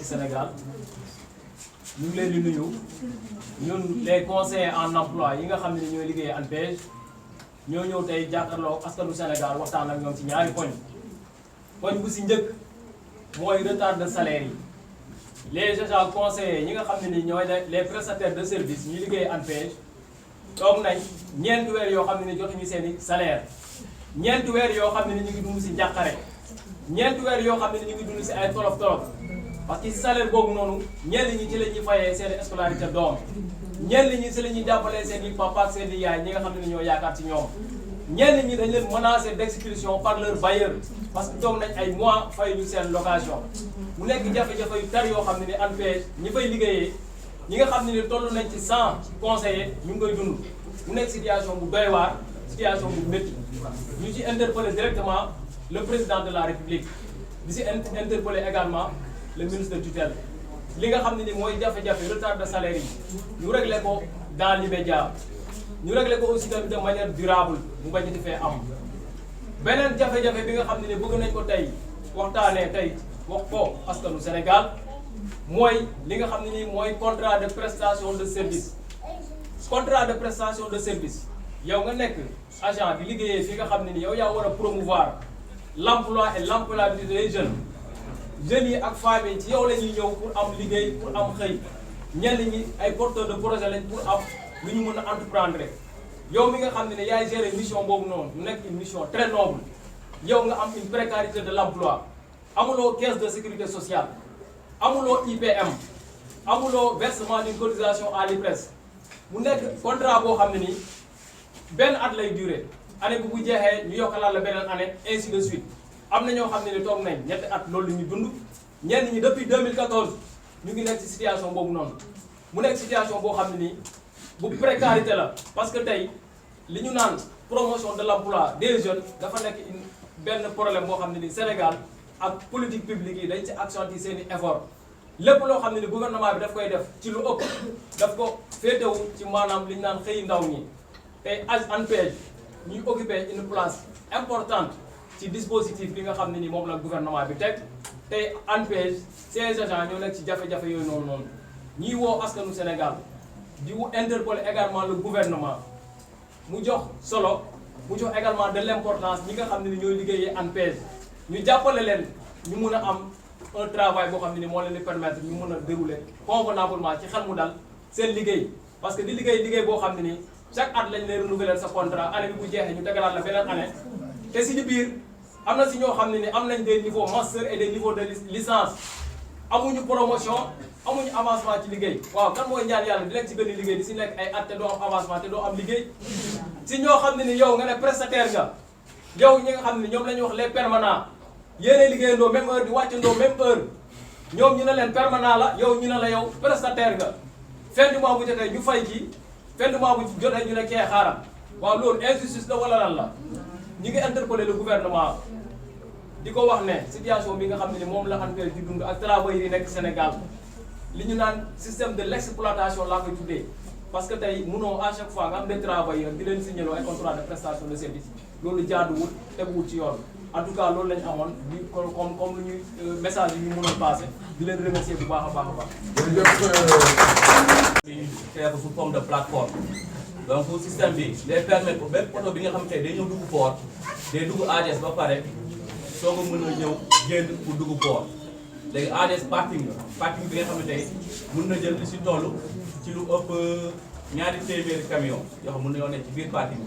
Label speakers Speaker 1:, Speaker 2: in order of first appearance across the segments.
Speaker 1: Sénégal ñu ngi leen di nuyu ñun les conseillers en emploi yi nga xam ne ñooy liggéey ANPEJ ñoo ñëw tey jàkkaarloo askanu Sénégal waxtaan ak ñoom ci ñaari poñ bu si njëkk mooy retard de salaire yi les agents conseillers ñi nga xam ne ni ñooy les prestataires de service ñu liggéey ANPEJ toog nañ ñeenti weer yoo xam ne ni jotuñu seen i salaire ñeenti weer yoo xam ne ni ñu ngi dund si njàqare ñeenti weer yoo xam ne ni ñu ngi dund si ay tolof tolof parce que si salaire boobu noonu ñenn ñi ci la ñuy fayee seen scolarité doom ñenn ñi si la ñuy jàppalee seen i papa ak seen i yaay ñi nga xam ne ni ñoo yaakaar ci ñoom ñenn ñi dañ leen menacé d'expulsion par leur bailleur parce que toog nañ ay mois fay ñu seen location mu nekk jafe-jafe yu tar yoo xam ne ni ANPEJ ñi fay liggéeyee ñi nga xam ne ni toll nañ ci 100 conseillers ñu ngi koy dund mu nekk situation bu doy waar situation bu métti ñu ci interpellé directement le président de la République di si interpellé également le ministre de tutelle li nga xam ne ni mooy jafe-jafe retard de salaire yi ñu réglé ko dans l'immédiat ñu réglé ko aussi tamit de manière durable mu bañ di fee am beneen jafe-jafe bi nga xam ne ni bëgg nañ ko tey waxtaanee tey wax ko askanu Sénégal mooy li nga xam ne ni mooy contrat de prestation de service contrat de prestation de service yow nga nekk agent di liggéeyee fi nga xam ne ni yow yaa war a promouvoir l'emploi et l'employabilité des jeunes yi ak femmes yi ci yow la ñuy ñëw pour am liggéey pour am xëy ñenn ñi ay porteurs de projet lañ pour am lu ñu mën a entreprendre yow mi nga xam ne yaay gérer mission boobu noonu mu nekk une mission très noble yow nga am une précarité de l'emploi amuloo caisse de sécurité sociale amuloo IPM amuloo versement d'une cotisation à l'IPRES mu nekk contrat boo xam ne nii benn at lay durer année bu jeexee ñu yokkalaat la beneen année ainsi de suite am na ñoo xam ne ni toog nañ ñetti at loolu ñu dund ñenn ñi depuis 2014 ñu ngi nekk ci situation boobu noonu mu nekk situation boo xam ne nii bu précarité la parce que tey li ñu naan promotion de l'emploi des jeunes dafa nekk benn problème boo xam ne ni Sénégal ak politique publique yi dañ ci accentuer seen i effort lépp loo xam ne ni gouvernement bi daf koy def ci lu ëpp daf ko féetewu ci maanaam li ñu naan xëy ndaw ñi tey ANPEJ ñuy occuper une place importante ci dispositif bi nga xam ne ni moom la gouvernement bi teg tey ANPEJ ces agents ñoo nekk ci jafe-jafe yooyu noonu ñuy woo askanu Sénégal di interpeller également le gouvernement mu jox solo mu jox également de l'importance ñi nga xam ne ni ñooy liggéeyee ANPEJ ñu jàppale leen ñu mun a am un travail boo xam ne ni moo leen di permettre ñu mun a dérouler convenablement ci xel mu dal seen liggéey parce que di liggéey boo xam ne ni chaque at lañ lay renouveler sa contrat année bi bu jeexee ñu tegalaat la beneen année te si di biir am na si ñoo xam ne ni am nañ des niveaux master et des niveaux de licence amuñu promotion amuñu avancement ci liggéey waaw kan mooy ñaan yàlla di nekk ci benn liggéey di si nekk ay at te doo am avancement te doo am liggéey si ñoo xam ne ni yow nga ne prestataire nga yow ñi nga xam ne ñoom la ñuy wax les permanents yéenay liggéeyandoo même heure di wàccandoo même heure ñoom ñu ne leen permanent la yow ñu ne la yow prestataire nga fin du mois bu jotee ñu fay kii fin du mois bu jotee ñu ne kee xaaral waaw loolu injustice la wala lan la ñi ngi interpeller le gouvernement di ko wax ne situation bi nga xam ne ni moom la ANPEJ di dund ak travailleurs yi nekk Sénégal li ñu naan système de l'exploitation laa koy tuddee parce que tey mënoo à chaque fois nga am des travailleurs di leen signaler ay contrat de prestation de service loolu jaaduwul teguwul ci yoon en tout cas loolu la ñu amoon di comme lu ñuy message yi ñu mënoon passé di leen remercier bu baax a baax a baax.
Speaker 2: di créé ko sous forme de plateforme donc système bi day permettre ko bépp oto bi nga xam te day ñëw dugg port day dugg ADS ba pare soo ko mën a ñëw génn pour dugg port léegi ADS parking bi nga xam ne tey mën na jël li si toll ci lu ëpp ñaari téeméeri camion yoo xam mën nañoo nekk ci biir parking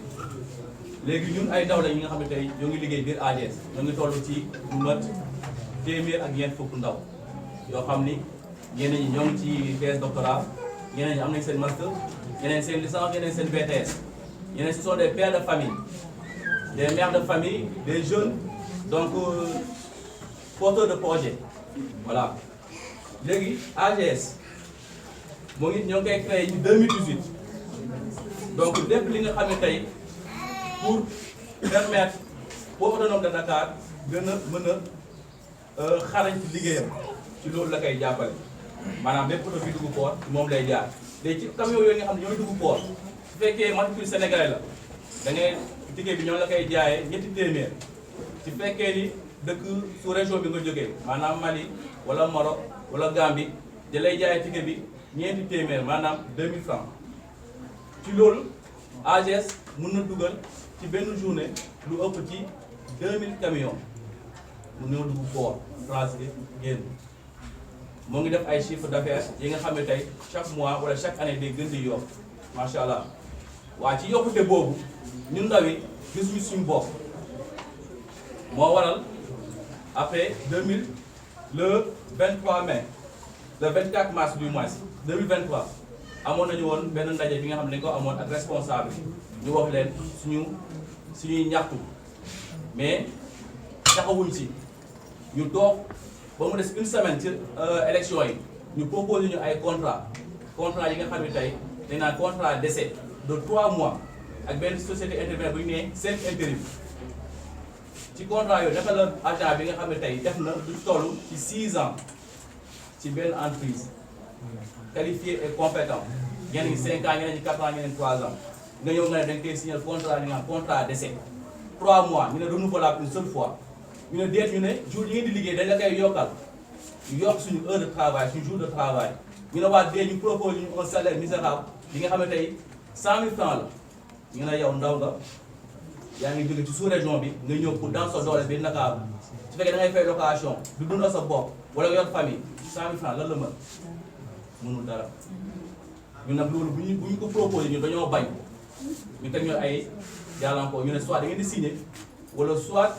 Speaker 2: bi léegi ñun ay ndaw la ñi nga xam ne tey ñoo ngi liggéey biir ADS ñoo ngi toll ci lu mat téeméer ak ñeent fukk ndaw yoo xam ni ñeneen ñi ñoo ngi ci thèse doctorat ñeneen ñi am nañ seen master ñeneen seen licence ñeneen seen BTS ñeneen ce sont des pères de famille des mères de famille des jeunes donc porteurs de projet voilà léegi AGS moo ngi ñoo ngi koy créé ci 2018 donc lépp li nga xam ne tey pour permettre Port autonome de Dakar gën a mën a xarañ ci liggéeyam ci loolu la koy jàppale maanaam bépp oto bi dugg port moom lay jaar léegi ci camion yooyu nga xam ne ñooy dugg port su fekkee matricule sénégalais la da ngay ticket bi ñoo la koy jaayee ñetti téeméer su fekkee ni dëkk sous région bi nga jógee maanaam Mali wala Maroc wala Gambie da lay jaay ticket bi ñeenti téeméer maanaam 2000 francs ci loolu AGS mën na dugal ci benn journée lu ëpp ci 2000 camions mu ñëw dugg port transit génn moo ngi def ay chiffre d'affaires yi nga xam ne tey chaque mois wala chaque année day gën di yokk macha allah waa ci yokkute boobu ñun ndaw yi gisuñu suñu bopp moo waral après 2000 le 23 mai le 24 mars du mois 2023 amoon nañu woon benn ndaje bi nga xam ne dañu ko amoon ak responsable ñu wax leen suñuy ñaxtu mais taxawuñ si ñu toog ba mu des une semaine ci élection yi ñu proposé ñu ay contrat yi nga xam ne tey dañ naan contrat d'essai de 3 mois ak benn société intermédiaire bu ñu nee seen intérim ci contrat yooyu dafa la agent bi nga xam ne tey def na lu toll ci 6 ans ci benn entreprise qualifié et compétent ñenn ñi 5 ans ñeneen ñi 4 ans ñeneen 3 ans nga ñëw nga ne dañ koy signé contrat li nga xam contrat d'essai 3 mois ñu ne renouvelable une seule fois ñu ne déet ñu ne jour yi ngeen di liggéey dañ la koy yokkal ñu yokk suñu heure de travail suñu jour de travail ñu ne waa dee ñu propose ñu un salaire misérable bi nga xam ne tey 100 000 francs la ñu ne yow ndaw nga yaa ngi jóge ci sous région bi nga ñëw pour dans sa doole bi Ndakaaru su fekkee da ngay fay location du dundal sa bopp wala yor famille 100 000 francs lan la mën mënul dara ñun nag loolu bu ñu ko proposé ñun dañoo bañ ñu teg ñu ay jàllankoor ñu ne soit da ngeen di signé wala soit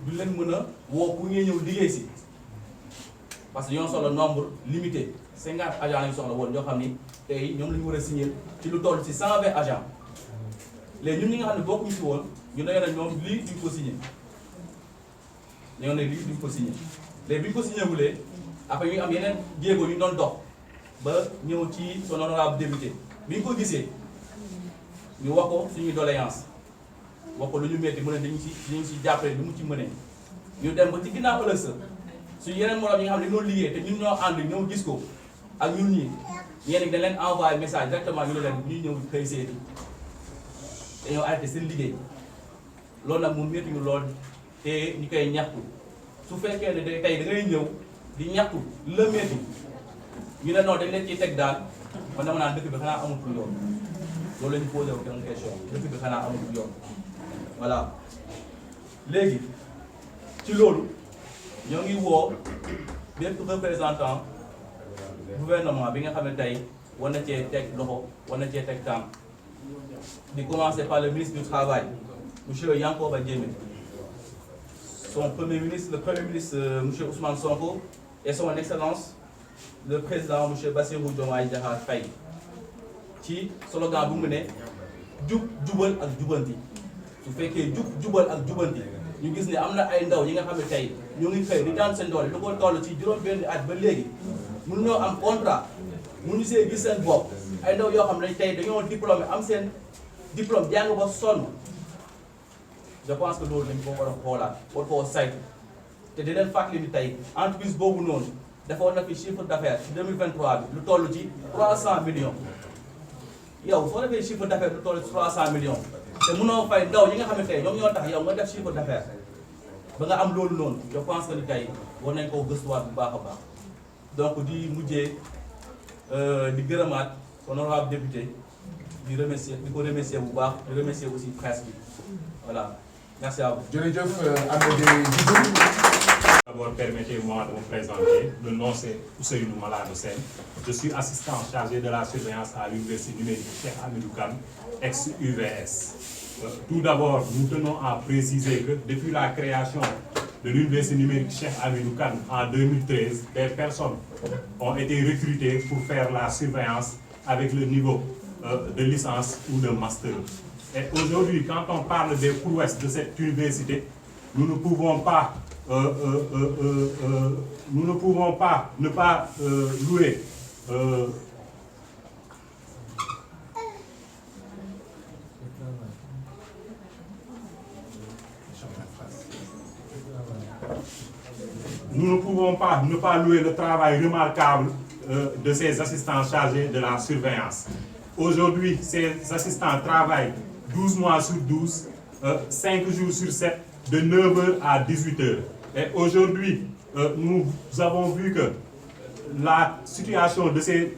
Speaker 2: du leen mën a woo pour ngeen ñëw liggéey si parce que ñoo soxla nombre limité 50 agents lañu soxla woon ñoo xam ni tey ñoom la ñu war a signé ci lu toll ci 120 agents léegi ñun ñi nga xam ne bokkuñu si woon ñu ne nag ñoom lii duñ ko signé ñoo ne lii duñ ko signé léegi bi ñu ko signé wulee après ñu am yeneen jéego ñu doon dox ba ñëw ci son honorable député bi ñu ko gisee ñu wax ko suñuy doléance wax ko lu ñu métti mu ne dañu si jàppale lu mu ci mënee ñu dem ba ci ginnaaw ëllëg sa suñu yeneen moroom yi nga xam ne ñoo liggéey te ñun ñoo ànd ñoo gis ko ak ñun ñii ñenn ñi dañ leen envoyé message directement ñu ne leen ñuy ñëw xëy seeti dañoo arrêté seen liggéey loolu nag mu métti ñu lool te ñu koy ñaxtu su fekkee ne tey da ngay ñëw di ñaxtu la métti ñu ne noonu dañ leen ciy teg daal man dama naan dëkk bi xanaa amatul yoon loolu la ñu posé wu une question dëkk bi xanaa amatul yoon voilà léegi ci loolu ñoo ngi woo bépp représentant gouvernement bi nga xam ne tey war na cee teg loxo war na cee teg temps di commencer par le ministre du travail monsieur Yankoba Diémé son premier ministre le premier ministre monsieur Ousmane Sonko et son excellence le président monsieur Bassirou Diomaye Diakhar Faye ci slogan bu mu ne jub jubal ak jubanti su fekkee jub jubal ak jubanti ñu gis ne am na ay ndaw yi nga xam ne tey ñu ngi xëy di daan seen doole lu ko toll ci juróom-benn at ba léegi mënu ñoo am contrat mënu see gis seen bopp ay ndaw yoo xam ne tey dañoo diplômé am seen diplôme jàng ba sonn je pense que loolu dañ ko war a xoolaat war koo saytu te di leen fàttali ni tey entreprise boobu noonu defoon na fi chiffre d'affaires ci 2023 bi lu toll ci 300 millions yow soo defee chiffre d'affaires lu toll ci 300 millions te mënoo fay ndaw ñi nga xam ne tey ñoom ñoo tax yow nga def chiffre d'affaires ba nga am loolu noonu je pense que ni tey war nañ koo gëstuwaat bu baax a baax donc di mujjee di gërëmaat honorable député di ko remercier bu baax di remercier aussi presse bi voilà merci à vous.
Speaker 3: jërëjëf Amédée Djibril.
Speaker 4: D'abord, permettez-moi de vous présenter. Le nom c'est Ousseynou Malade Sène. Je suis assistant chargé de la surveillance à l'université numérique Cheikh Hamidou Kane, ex-UVS. Tout d'abord, nous tenons à préciser que depuis la création de l'université numérique Cheikh Hamidou Kane en 2013, des personnes ont été recrutées pour faire la surveillance avec le niveau de licence ou de master. Et aujourd'hui, quand on parle des prouesses de cette université, nous ne pouvons pas ne pas louer nous ne pouvons pas ne pas louer le travail remarquable de ces assistants chargés de la surveillance. Aujourd'hui, ces assistants travaillent 12 mois sur 12, 5 jours sur 7, de 9h à 18h. Et aujourd'hui, nous avons vu que la situation de ces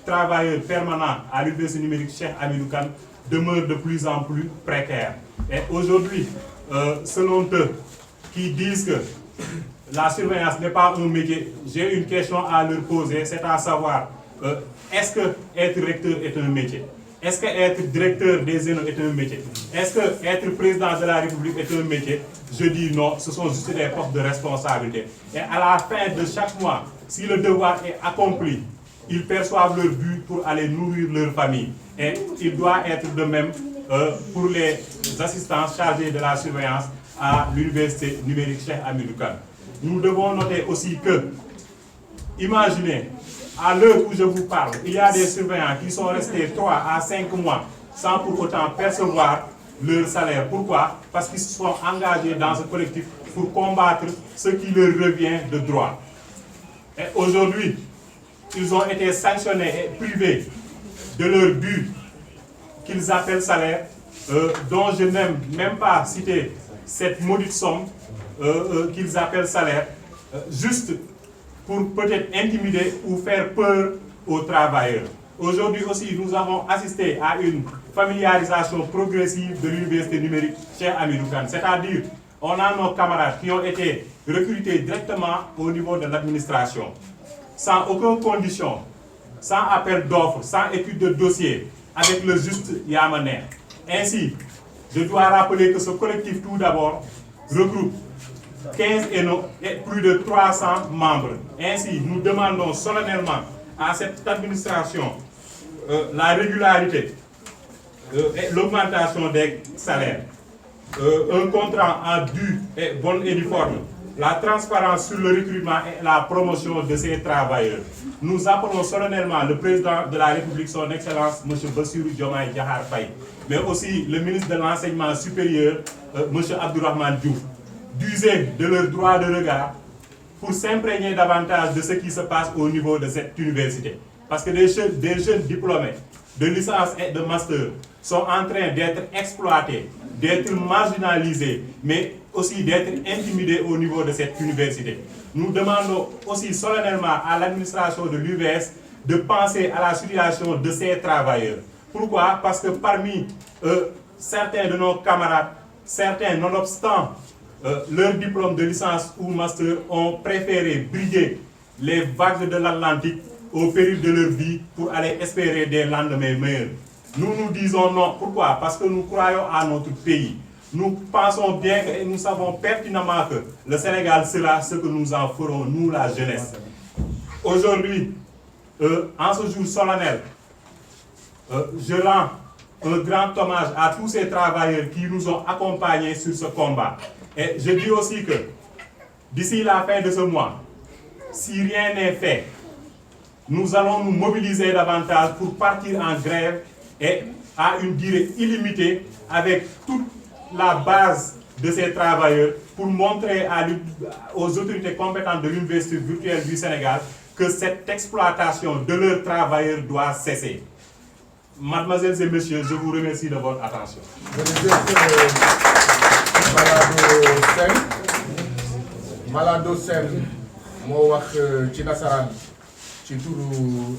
Speaker 4: travailleurs permanents à l'université numérique Cheikh Hamidou Kane demeure de plus en plus précaire. Et aujourd'hui, selon eux, qui disent que la surveillance n'est pas un métier, j'ai une question à leur poser, c'est à savoir, est-ce que être recteur est un métier? Est-ce que être directeur des ENO est un métier? Est-ce que être président de la République est un métier? Je dis non, ce sont juste des postes de responsabilité. Et à la fin de chaque mois, si le devoir est accompli, ils perçoivent leur but pour aller nourrir leur famille. Et il doit être de même pour les assistants chargés de la surveillance à l'université numérique Cheikh Hamidou Kane. Nous devons noter aussi que, imaginez, à l'heure où je vous parle, il y a des surveillants qui sont restés 3 à 5 mois sans pour autant percevoir leur salaire. Pourquoi? Parce qu'ils se sont engagés dans ce collectif pour combattre ce qui leur revient de droit. Et aujourd'hui, ils ont été sanctionnés et privés de leur but qu'ils appellent salaire, dont je n'aime même pas citer cette maudite somme qu'ils appellent salaire, juste pour peut-être intimider ou faire peur aux travailleurs. Aujourd'hui aussi, nous avons assisté à une familiarisation progressive de l'université numérique Cheikh Hamidou Kane. C'est-à-dire, on a nos camarades qui ont été recrutés directement au niveau de l'administration, sans aucune condition, sans appel d'offres, sans étude de dossier, avec le juste Yamaner. Ainsi, je dois rappeler que ce collectif, tout d'abord, regroupe 15 ENO et plus de 300 membres. Ainsi, nous demandons solennellement à cette administration la régularité et l'augmentation des salaires, un contrat en due et bonne et due forme, la transparence sur le recrutement et la promotion de ces travailleurs. Nous appelons solennellement le président de la République, son Excellence, M. Bassirou Diomaye Diakhar Faye, mais aussi le ministre de l'Enseignement supérieur, M. Abdourahmane Diouf, d'user de leur droit de regard pour s'imprégner davantage de ce qui se passe au niveau de cette université. Parce que des jeunes diplômés de licence et de master sont en train d'être exploités, d'être marginalisés, mais aussi d'être intimidés au niveau de cette université. Nous demandons aussi solennellement à l'administration de l'UVS de penser à la situation de ces travailleurs. Pourquoi? Parce que parmi certains de nos camarades, certains, nonobstant leur diplôme de licence ou master, ont préféré briguer les vagues de l'Atlantique au péril de leur vie pour aller espérer des lendemains meilleurs. Nous nous disons non. Pourquoi? Parce que nous croyons à notre pays. Nous pensons bien et nous savons pertinemment que le Sénégal sera ce que nous en ferons, nous, la jeunesse. Aujourd'hui, en ce jour solennel, je rends un grand hommage à tous ces travailleurs qui nous ont accompagnés sur ce combat. Et je dis aussi que d'ici la fin de ce mois, si rien n'est fait, nous allons nous mobiliser davantage pour partir en grève et à une durée illimitée avec toute la base de ces travailleurs pour montrer aux autorités compétentes de l'Université virtuelle du Sénégal que cette exploitation de leurs travailleurs doit cesser. Mademoiselles et messieurs, je vous remercie de votre attention.
Speaker 3: Malado Sen moo wax ci nasaraan ci turu